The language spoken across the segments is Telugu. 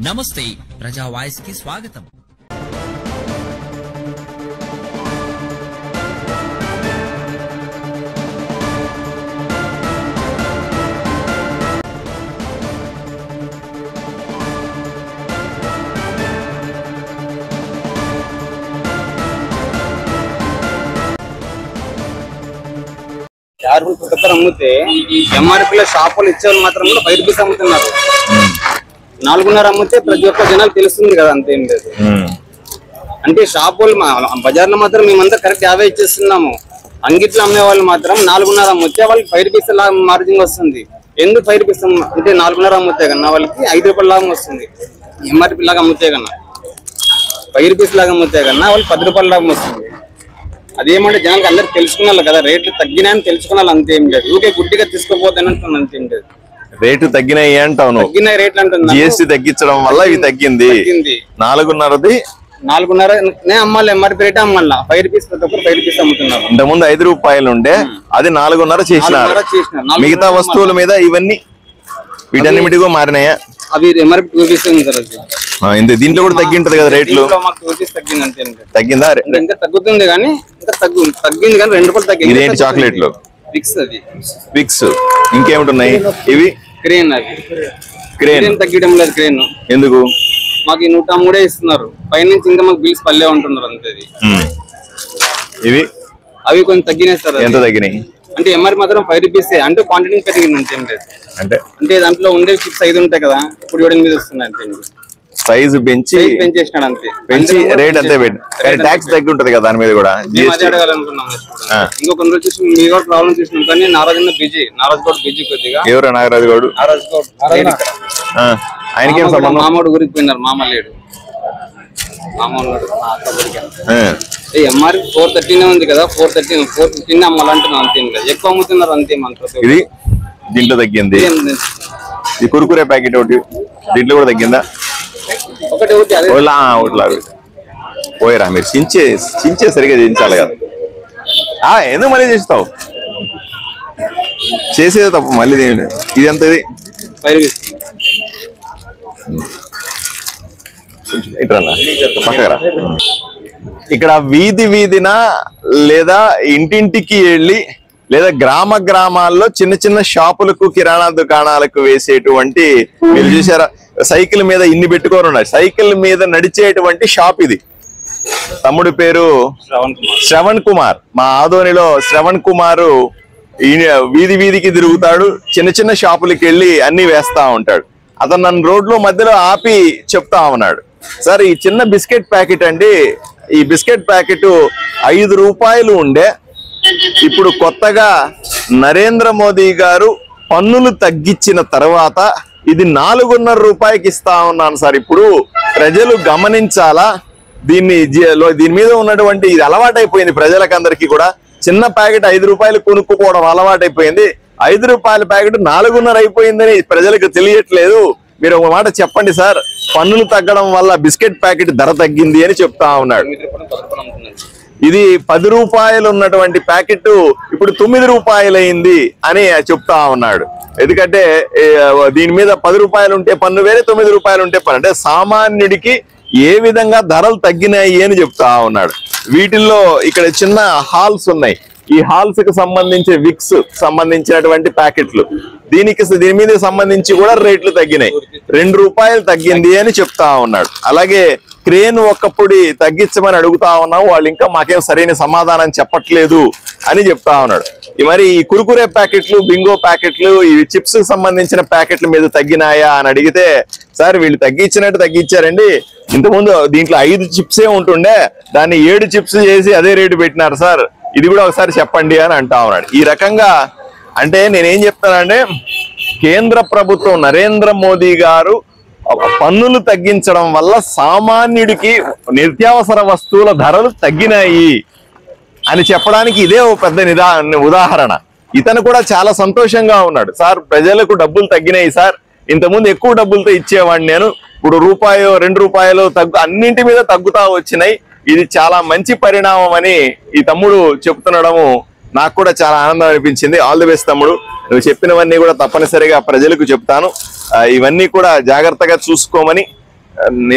నమస్తే ప్రజా వాయిస్ కి స్వాగతం. అమ్ముతే ఎంఆర్పీలో షాపులు ఇచ్చేవాళ్ళు మాత్రం కూడా 5 రూపీస్ అమ్ముతున్నారు. 4.5 అమ్మితే ప్రతి ఒక్క జనాలు తెలుస్తుంది కదా, అంతేం లేదు. అంటే షాపులు బజార్లో మాత్రం మేమంతా కరెక్ట్ 50 ఇచ్చేస్తున్నాము. అంగిట్లో అమ్మే వాళ్ళు మాత్రం 4.5 అమ్మితే వాళ్ళకి 5 రూపీస్ లాగా మార్జిన్ వస్తుంది. ఎందుకు 5 రూపీస్ అంటే 4.5 అమ్మితే కన్నా వాళ్ళకి 5 రూపాయల లాభం వస్తుంది. ఎంఆర్పీ లాగా అమ్మితే కన్నా 5 రూపీస్ లాగా అమ్మితే కన్నా వాళ్ళకి 10 రూపాయల లాభం వస్తుంది. అదేమంటే జనానికి అందరికి తెలుసుకున్నారు కదా, రేట్లు తగ్గినాయని తెలుసుకున్నారు, అంతేం లేదు. ఊకే గుడ్డిగా తీసుకోపోతాను అంటున్నాను, అంతేం లేదు. రేటు తగ్గినాయి అంటాను, తగ్గినాయి రేట్లు అంటున్నా. జిఎస్టీ తగ్గించడం వల్ల ఇవి తగ్గింది. 4.5 అమ్మాలి, ఎంఆర్పీ రేట్ అమ్మాలి. 5 రూపీస్ ప్రతి ఒక్కరు 5 రూపీస్ అమ్ముతున్నారు. ఇంతకుముందు 5 రూపాయలు ఉండే, అది 4.5 చేసినారు. మిగతా వస్తువుల మీద ఇవన్నీ వీటన్నిటిగా మారినాయా? అవి ఎంఆర్పీ 2 రూపీస్ ఉంది సార్. అది దీంట్లో కూడా తగ్గింటది కదా రేట్లు? తగ్గింది, అంతే. తగ్గిందా? ఇంకా తగ్గుతుంది కానీ తగ్గింది కానీ 2 రూపాయలు తగ్గింది. ఇదేంటి చాక్లెట్లు? విక్స్. అది విక్స్. ఇంకేముంటున్నాయి ఇవి? క్రేన్. అవి క్రేన్ తగ్గడం లేదు. క్రేన్ ఎందుకు? మాకు 103 ఇస్తున్నారు, పైనుంచి ఇంకా మాకు బిల్స్ పల్లె ఉంటున్నారు, అంతే. ఇవి అవి కొంచెం తగ్గినాయి సార్. ఎంత తగ్గినాయి అంటే ఎంఆర్పీ మాత్రం 5 రూపీస్, అంటే క్వాంటిటీ పెరిగింది, అంతేం లేదు. అంటే దాంట్లో ఉండే చిప్స్ 5 ఉంటాయి కదా, ఇప్పుడు 8 వస్తున్నాయి, అంతే. సైజు పెంచేసినాడు, అంతే. పెంచి రేట్ అంతే పెట్టి, ట్యాక్స్ తగ్గి ఉంటది కదా దాని మీద కూడా. అడగాలనుకున్నాం ఇంకో కొన్ని రోజులు చూసి మీ కూడా ప్రాబ్లం చూసినాం, కానీ నారాజ్ గౌడ్ బిజీ కొద్దిగా. ఎవరు నాగరాజు గౌడ్? ఆయనకేం సంబంధం? మామూడు గురికి పోయినారు, మామ లేడు. ఎంఆర్పీ 430 ఉంది కదా, 415 అమ్మాలంటున్నాం, అంతేం లేదు. ఎక్కువ అమ్ముతున్నారు, అంతే. మనతో ఇది దీంట్లో తగ్గింది. ఈ కురుకురే ప్యాకెట్ ఒకటి, దీంట్లో కూడా తగ్గిందా? ఒకటి పోయరా మీరు, చించే సరిగా చించాలి కదా. ఎందుకు మళ్ళీ చేస్తావు? చేసేది తప్పు మళ్ళీ. ఇది ఎంత? ఇది 5 రూపీస్. పక్కరా. ఇక్కడ వీధిన లేదా ఇంటింటికి వెళ్ళి లేదా గ్రామాల్లో చిన్న చిన్న షాపులకు, కిరాణా దుకాణాలకు వేసేటువంటి, మీరు చూసారా సైకిల్ మీద ఇన్ని పెట్టుకొని ఉన్నాయి, సైకిల్ మీద నడిచేటువంటి షాప్ ఇది. తమ్ముడి పేరు శ్రవణ్ కుమార్. మా ఆదోనిలో శ్రవణ్ కుమారు వీధికి తిరుగుతాడు, చిన్న చిన్న షాపులకి వెళ్ళి అన్ని వేస్తా ఉంటాడు. అతను నన్ను రోడ్లో మధ్యలో ఆపి చెప్తా ఉన్నాడు, సార్ ఈ చిన్న బిస్కెట్ ప్యాకెట్ అండి, ఈ బిస్కెట్ ప్యాకెట్ 5 రూపాయలు ఉండే, ఇప్పుడు కొత్తగా నరేంద్ర మోదీ గారు పన్నులు తగ్గించిన తర్వాత ఇది 4.5 రూపాయలకి ఇస్తా ఉన్నాను సార్. ఇప్పుడు ప్రజలు గమనించాలా, దీని మీద ఉన్నటువంటి ఇది అలవాటైపోయింది ప్రజలకందరికీ కూడా. చిన్న ప్యాకెట్ 5 రూపాయలు కొనుక్కోవడం అలవాటైపోయింది. 5 రూపాయల ప్యాకెట్ 4.5 అయిపోయిందని ప్రజలకు తెలియట్లేదు. మీరు ఒక మాట చెప్పండి సార్, పన్నులు తగ్గడం వల్ల బిస్కెట్ ప్యాకెట్ ధర తగ్గింది అని చెప్తా ఉన్నాడు. ఇది 10 రూపాయలు ఉన్నటువంటి ప్యాకెట్ ఇప్పుడు 9 రూపాయలు అయింది అని చెప్తా ఉన్నాడు. ఎందుకంటే దీని మీద 10 రూపాయలు ఉంటే పన్ను వేరే, 9 రూపాయలు ఉంటే పన్ను. అంటే సామాన్యుడికి ఏ విధంగా ధరలు తగ్గినాయి అని చెప్తా ఉన్నాడు. వీటిల్లో ఇక్కడ చిన్న హాల్స్ ఉన్నాయి, ఈ హాల్స్ కి సంబంధించి విక్స్ సంబంధించినటువంటి ప్యాకెట్లు, దీని మీద సంబంధించి కూడా రేట్లు తగ్గినాయి. 2 రూపాయలు తగ్గింది అని చెప్తా ఉన్నాడు. అలాగే క్రేన్ ఒక్కప్పుడు తగ్గించమని అడుగుతా ఉన్నాం, వాళ్ళు ఇంకా మాకేం సరైన సమాధానం చెప్పట్లేదు అని చెప్తా ఉన్నాడు. మరి ఈ కురుకురే ప్యాకెట్లు, బింగో ప్యాకెట్లు, ఈ చిప్స్ కి సంబంధించిన ప్యాకెట్ల మీద తగ్గినాయా అని అడిగితే, సార్ వీళ్ళు తగ్గించినట్టు తగ్గించారండి, ఇంతకుముందు దీంట్లో 5 చిప్సే ఉంటుండే, దాన్ని 7 చిప్స్ చేసి అదే రేటు పెట్టినారు సార్, ఇది కూడా ఒకసారి చెప్పండి అని అంటా ఉన్నాడు. ఈ రకంగా అంటే నేనేం చెప్తానంటే, కేంద్ర ప్రభుత్వం నరేంద్ర మోదీ గారు పన్నులు తగ్గించడం వల్ల సామాన్యుడికి నిత్యావసర వస్తువుల ధరలు తగ్గినాయి అని చెప్పడానికి ఇదే ఓ పెద్ద ఉదాహరణ. ఇతను కూడా చాలా సంతోషంగా ఉన్నాడు, సార్ ప్రజలకు డబ్బులు తగ్గినాయి సార్, ఇంతకుముందు ఎక్కువ డబ్బులతో ఇచ్చేవాడిని నేను, ఇప్పుడు రూపాయో 2 రూపాయలు అన్నింటి మీద తగ్గుతా వచ్చినాయి, ఇది చాలా మంచి పరిణామం అని ఈ తమ్ముడు చెప్తుండడము నాకు కూడా చాలా ఆనందం అనిపించింది. ఆల్ ది బెస్ట్ తమ్ముడు, నువ్వు చెప్పినవన్నీ కూడా తప్పనిసరిగా ప్రజలకు చెప్తాను. ఇవన్నీ కూడా జాగ్రత్తగా చూసుకోమని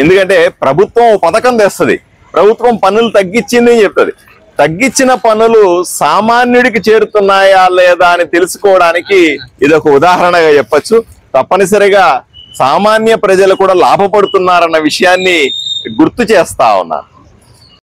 ఎందుకంటే ప్రభుత్వం పథకం తెస్తుంది, ప్రభుత్వం పన్నులు తగ్గించింది అని చెప్తుంది. తగ్గించిన పన్నులు సామాన్యుడికి చేరుతున్నాయా లేదా అని తెలుసుకోవడానికి ఇది ఒక ఉదాహరణగా చెప్పొచ్చు. తప్పనిసరిగా సామాన్య ప్రజలు కూడా లాభపడుతున్నారన్న విషయాన్ని గుర్తు చేస్తా ఉన్నా.